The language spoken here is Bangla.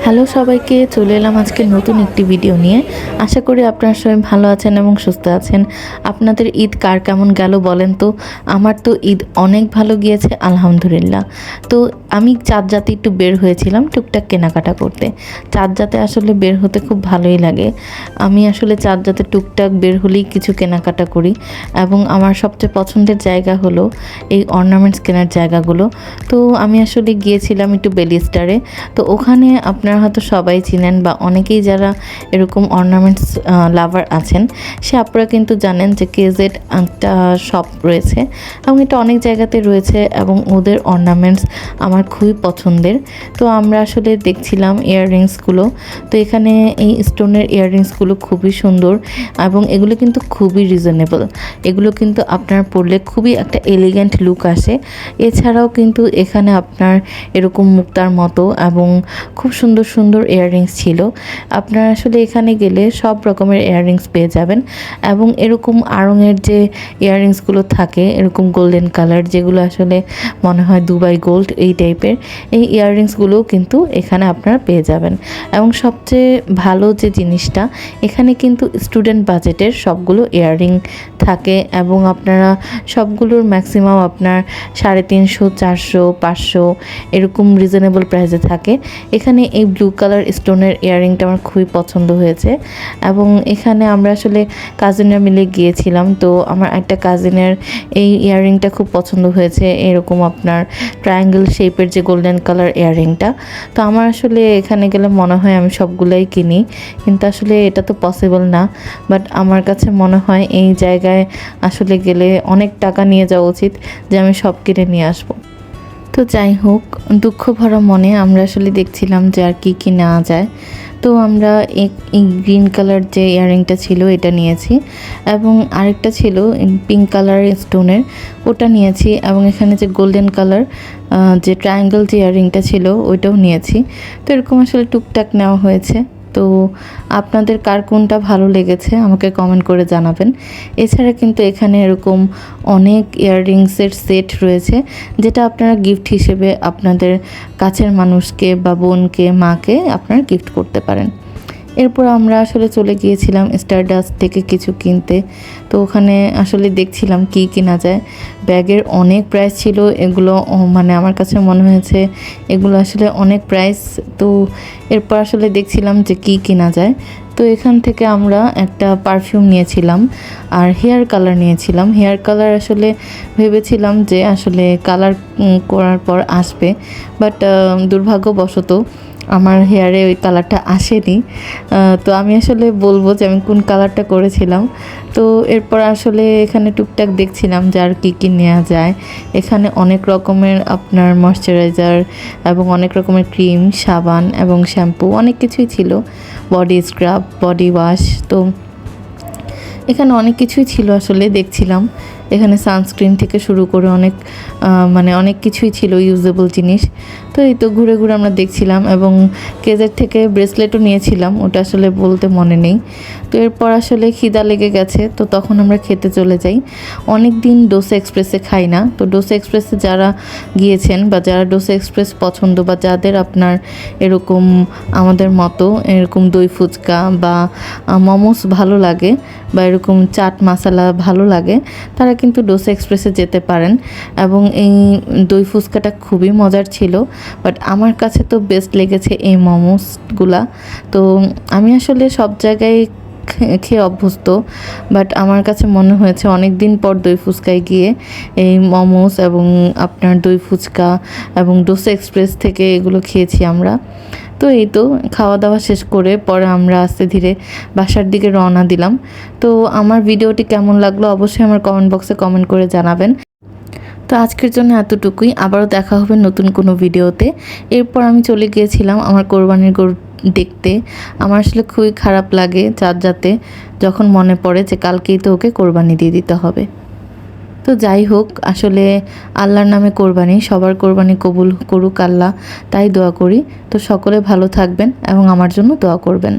হ্যালো সবাইকে, চলে এলাম আজকে নতুন একটি ভিডিও নিয়ে। আশা করি আপনারা সবাই ভালো আছেন এবং সুস্থ আছেন। আপনাদের ঈদ কার কেমন গেল বলেন তো? আমার তো ঈদ অনেক ভালো গিয়েছে আলহামদুলিল্লাহ। তো আমি চাঁদরাতে একটু বের হয়েছিলাম টুকটাক কেনাকাটা করতে। চাঁদরাতে আসলে বের হতে খুব ভালোই লাগে। আমি আসলে চাঁদরাতে টুকটাক বের হলেই কিছু কেনাকাটা করি এবং আমার সবচেয়ে পছন্দের জায়গা হলো এই অর্নামেন্টস কেনার জায়গাগুলো। তো আমি আসলে গিয়েছিলাম একটু বেলি স্টারে। তো ওখানে আপনারা হয়তো সবাই চিনেন বা অনেকেই যারা এরকম অর্নামেন্টস লাভার আছেন, সে আপনারা কিন্তু জানেন যে কেজেড একটা শপ রয়েছে এবং এটা অনেক জায়গাতে রয়েছে এবং ওদের অর্নামেন্টস আমার খুবই পছন্দের। তো আমরা আসলে দেখছিলাম ইয়াররিংসগুলো। তো এখানে এই স্টোনের ইয়াররিংসগুলো খুবই সুন্দর এবং এগুলো কিন্তু খুবই রিজনেবল। এগুলো কিন্তু আপনার পরলে খুবই একটা এলিগেন্ট লুক আসে। এছাড়াও কিন্তু এখানে আপনার এরকম মুক্তার মতো এবং খুব সুন্দর সুন্দর ইয়াররিংস ছিল। আপনারা আসলে এখানে গেলে সব রকমের ইয়াররিংস পেয়ে যাবেন এবং এরকম আড়ংয়ের যে ইয়াররিংসগুলো থাকে এরকম গোল্ডেন কালার, যেগুলো আসলে মনে হয় দুবাই গোল্ড এই টাইপের, এই ইয়াররিংসগুলোও কিন্তু এখানে আপনারা পেয়ে যাবেন। এবং সবচেয়ে ভালো যে জিনিসটা, এখানে কিন্তু স্টুডেন্ট বাজেটের সবগুলো ইয়াররিং থাকে এবং আপনারা সবগুলোর ম্যাক্সিমাম আপনার 350, 400, 500 এরকম রিজনেবল প্রাইসে থাকে। এখানে এই ব্লু কালার স্টোনের ইয়াররিংটা আমার খুবই পছন্দ হয়েছে এবং এখানে আমরা আসলে কাজিনরা মিলে গিয়েছিলাম। তো আমার একটা কাজিনের এই ইয়াররিংটা খুব পছন্দ হয়েছে, এরকম আপনার ট্রায়াঙ্গেল শেপের যে গোল্ডেন কালার ইয়াররিংটা। তো আমার আসলে এখানে গেলে মনে হয় আমি সবগুলাই কিনি, কিন্তু আসলে এটা তো পসিবল না। বাট আমার কাছে মনে হয় এই জায়গায় আসলে গেলে অনেক টাকা নিয়ে যাওয়া উচিত যে আমি সব কিনে নিয়ে আসবো। তো যাই হোক, দুঃখ ভরা মনে আমরা আসলে দেখছিলাম যে আর কি কি নেওয়া যায়। তো আমরা এই গ্রিন কালার যে ইয়াররিংটা ছিল এটা নিয়েছি এবং আরেকটা ছিল পিঙ্ক কালারের স্টোনের, ওটা নিয়েছি এবং এখানে যে গোল্ডেন কালার যে ট্রায়াঙ্গেল যে ইয়াররিংটা ছিল ওইটাও নিয়েছি। তো এরকম আসলে টুকটাক নেওয়া হয়েছে। তো আপনাদের কার কোনটা ভালো লেগেছে আমাকে কমেন্ট করে জানাবেন। এছাড়া কিন্তু এখানে এরকম অনেক ইয়াররিংসের সেট রয়েছে, যেটা আপনারা গিফট হিসেবে আপনাদের কাছের মানুষকে বা বোনকে, মাকে আপনারা গিফট করতে পারেন। এরপর আমরা আসলে চলে গিয়েছিলাম স্টারডাস্ট থেকে কিছু কিনতে। তো ওখানে আসলে দেখছিলাম কি কেনা যায়। ব্যাগের অনেক প্রাইস ছিল, এগুলো মানে আমার কাছে মনে হয়েছে এগুলো আসলে অনেক প্রাইস। তো এরপর আসলে দেখছিলাম যে কি কেনা যায়। তো এখান থেকে আমরা একটা পারফিউম নিয়েছিলাম আর হেয়ার কালার নিয়েছিলাম। হেয়ার কালার আসলে ভেবেছিলাম যে আসলে কালার করার পর আসবে, বাট দুর্ভাগ্যবশত আমার হেয়ারে ওই কালারটা আসেনি। তো আমি আসলে বলবো যে আমি কোন কালারটা করেছিলাম। তো এরপর আসলে এখানে টুকটাক দেখছিলাম যে আর কী কী নেওয়া যায়। এখানে অনেক রকমের আপনার ময়শ্চারাইজার এবং অনেক রকমের ক্রিম, সাবান এবং শ্যাম্পু অনেক কিছুই ছিল, বডি স্ক্রাব, বডি ওয়াশ। তো এখানে অনেক কিছুই ছিল আসলে দেখছিলাম। এখানে সানস্ক্রিন থেকে শুরু করে অনেক কিছুই ছিল ইউজেবল জিনিস। তো এই তো ঘুরে ঘুরে আমরা দেখছিলাম এবং কেজের থেকে ব্রেসলেটও নিয়েছিলাম, ওটা আসলে বলতে মনে নেই। তো এরপর আসলে খিদা লেগে গেছে, তো তখন আমরা খেতে চলে যাই। অনেক দিন ডোসা এক্সপ্রেসে খাই না। তো ডোসা এক্সপ্রেসে যারা গিয়েছেন বা যারা ডোসা এক্সপ্রেস পছন্দ বা যাদের আপনার এরকম আমাদের মতো এরকম দই ফুচকা বা মোমোস ভালো লাগে বা এরকম চাট মশলা ভালো লাগে, তারা কিন্তু ডোসা এক্সপ্রেসে যেতে পারেন। এবং এই দই ফুচকাটা খুবই মজার ছিল, বাট আমার কাছে তো বেস্ট লেগেছে এই মোমোসগুলা। তো আমি আসলে সব জায়গায় খেয়ে অভ্যস্ত, বাট আমার কাছে মনে হয়েছে অনেক দিন পর দই ফুচকায় গিয়ে এই মোমোস এবং আপনার দই ফুচকা এবং ডোসা এক্সপ্রেস থেকে এগুলো খেয়েছি আমরা। তো এই তো খাওয়া দাওয়া শেষ করে পরে আমরা আস্তে ধীরে বাসার দিকে রওনা দিলাম। তো আমার ভিডিওটি কেমন লাগলো অবশ্যই আমার কমেন্ট বক্সে কমেন্ট করে জানাবেন। তো আজকের জন্য এতটুকুই, আবারও দেখা হবে নতুন কোনো ভিডিওতে। এরপর আমি চলে গিয়েছিলাম আমার কোরবানির গরু দেখতে। আমার আসলে খুবই খারাপ লাগে চাঁদরাতে যখন মনে পড়ে যে কালকেই তো ওকে কোরবানি দিয়ে দিতে হবে। তো যাই হোক, আসলে আল্লাহর নামে কোরবানি, সবার কোরবানি কবুল করুক আল্লাহ, তাই দোয়া করি। তো সকলে ভালো থাকবেন এবং আমার জন্য দোয়া করবেন।